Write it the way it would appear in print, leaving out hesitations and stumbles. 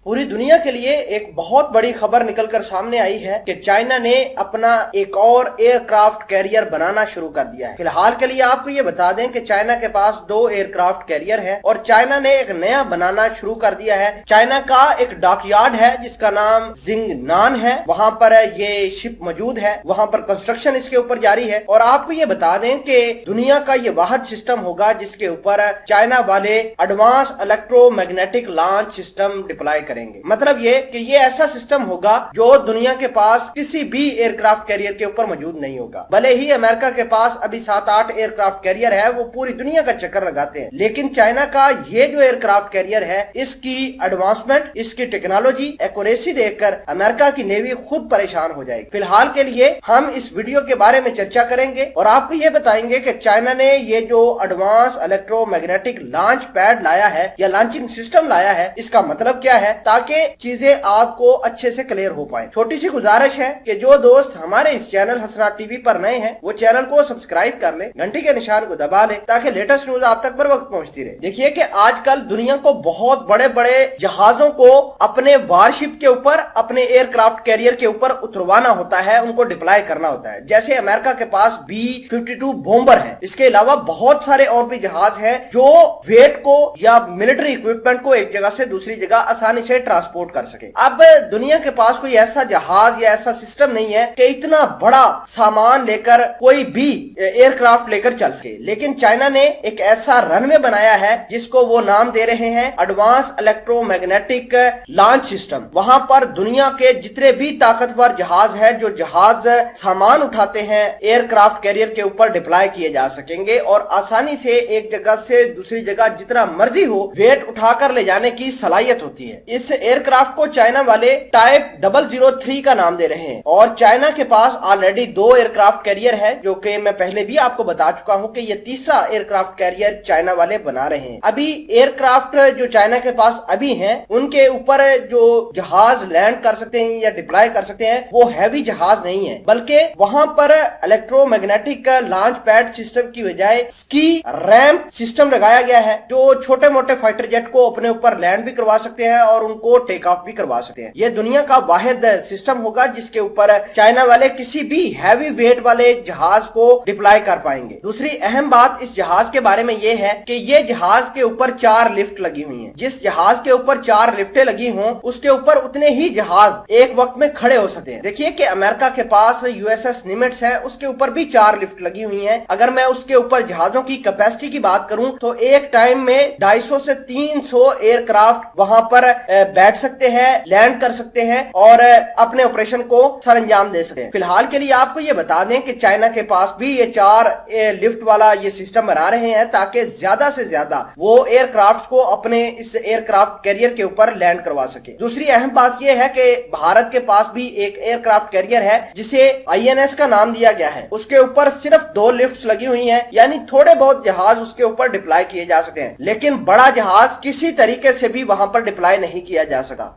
पूरी दुनिया के लिए एक बहुत बड़ी खबर निकलकर सामने आई है कि चाइना ने अपना एक और एयरक्राफ्ट कैरियर बनाना शुरू कर दिया है। फिलहाल के लिए आपको ये बता दें कि चाइना के पास 2 एयरक्राफ्ट कैरियर है और चाइना ने एक नया बनाना शुरू कर दिया है। चाइना का एक डॉकयार्ड है जिसका नाम जिंगनान है, वहां पर ये शिप मौजूद है, वहां पर कंस्ट्रक्शन इसके ऊपर जारी है। और आपको ये बता दें कि दुनिया का ये वाहिद सिस्टम होगा जिसके ऊपर चाइना वाले advance electromagnetic launch system deploy करेंगे। मतलब ये कि ये ऐसा सिस्टम होगा जो दुनिया के पास किसी भी एयरक्राफ्ट कैरियर के ऊपर मौजूद नहीं होगा। भले ही अमेरिका के पास अभी 7-8 एयरक्राफ्ट कैरियर है, वो पूरी दुनिया का चक्कर लगाते हैं, लेकिन चाइना का ये जो एयरक्राफ्ट कैरियर है, इसकी एडवांसमेंट, इसकी टेक्नोलॉजी, एक्यूरेसी देखकर अमेरिका की नेवी खुद परेशान हो जाएगी। फिलहाल के लिए हम इस वीडियो के बारे में चर्चा करेंगे और आपको ये बताएंगे कि चाइना ने ये जो एडवांस इलेक्ट्रोमैग्नेटिक लॉन्च पैड लाया है या लॉन्चिंग सिस्टम लाया है, इसका मतलब क्या है, ताकि चीजें आपको अच्छे से क्लियर हो पाए। छोटी सी गुजारिश है कि जो दोस्त हमारे इस चैनल हसनात टीवी पर नए हैं वो चैनल को सब्सक्राइब कर ले, घंटी के निशान को दबा ले ताकि लेटेस्ट न्यूज आप तक बर वक्त पहुंचती रहे। देखिए कि आजकल दुनिया को बहुत बड़े बड़े जहाजों को अपने वारशिप के ऊपर, अपने एयरक्राफ्ट कैरियर के ऊपर उतरवाना होता है, उनको डिप्लॉय करना होता है। जैसे अमेरिका के पास B-52 बॉम्बर है, इसके अलावा बहुत सारे और भी जहाज हैं जो वेट को या मिलिट्री इक्विपमेंट को एक जगह से दूसरी जगह आसानी से ट्रांसपोर्ट कर सके। अब दुनिया के पास कोई ऐसा जहाज या ऐसा सिस्टम नहीं है कि इतना बड़ा सामान लेकर कोई भी एयरक्राफ्ट लेकर चल सके, लेकिन चाइना ने एक ऐसा रनवे बनाया है जिसको वो नाम दे रहे हैं एडवांस इलेक्ट्रोमैग्नेटिक लॉन्च सिस्टम। वहां पर दुनिया के जितने भी ताकतवर जहाज हैं, जो जहाज सामान उठाते हैं, एयरक्राफ्ट कैरियर के ऊपर डिप्लॉय किए जा सकेंगे और आसानी से एक जगह से दूसरी जगह जितना मर्जी हो वेट उठाकर ले जाने की सलाहियत होती है। इस एयरक्राफ्ट को चाइना वाले टाइप 003 का नाम दे रहे हैं और चाइना के पास ऑलरेडी 2 एयरक्राफ्ट कैरियर है, जो कि मैं पहले भी आपको बता चुका हूं कि ये तीसरा एयरक्राफ्ट कैरियर चाइना वाले बना रहे हैं। अभी एयरक्राफ्ट जो चाइना के पास अभी हैं, उनके ऊपर जो जहाज लैंड कर सकते हैं या डिप्लॉय कर सकते हैं वो हैवी जहाज नहीं है, बल्कि वहां पर इलेक्ट्रोमैग्नेटिक लॉन्च पैड सिस्टम की बजाय स्की रैम्प सिस्टम लगाया गया है, जो छोटे मोटे फाइटर जेट को अपने ऊपर लैंड भी करवा सकते हैं और उनको टेक ऑफ भी करवा सकते हैं। ये दुनिया का वाहिद सिस्टम होगा जिसके ऊपर चाइना वाले किसी भी हैवी वेट वाले जहाज को डिप्लॉय कर पाएंगे। दूसरी अहम बात इस जहाज के बारे में ये है कि ये जहाज के ऊपर 4 लिफ्ट लगी हुई हैं। जिस जहाज के ऊपर 4 लिफ्टें लगी हों उसके ऊपर उतने ही जहाज एक वक्त में खड़े हो सकते हैं। देखिए कि अमेरिका के पास USS निमिट्स है, उसके ऊपर भी 4 लिफ्ट लगी हुई हैं। अगर मैं उसके ऊपर जहाजों की कैपेसिटी की बात करूं तो एक टाइम में 250 से 300 एयरक्राफ्ट वहां पर बैठ सकते हैं, लैंड कर सकते हैं और अपने ऑपरेशन को सरंजाम दे सकते हैं। फिलहाल के लिए आपको ये बता दें कि चाइना के पास भी ये 4 लिफ्ट वाला ये सिस्टम बना रहे हैं ताकि ज्यादा से ज्यादा वो एयरक्राफ्ट को अपने इस एयरक्राफ्ट कैरियर के ऊपर लैंड करवा सके। दूसरी अहम बात ये है कि भारत के पास भी एक एयरक्राफ्ट कैरियर है जिसे INS का नाम दिया गया है। उसके ऊपर सिर्फ 2 लिफ्ट लगी हुई है, यानी थोड़े बहुत जहाज उसके ऊपर डिप्लॉय किए जा सकते हैं, लेकिन बड़ा जहाज किसी तरीके से भी वहां पर डिप्लॉय नहीं किया जा सका।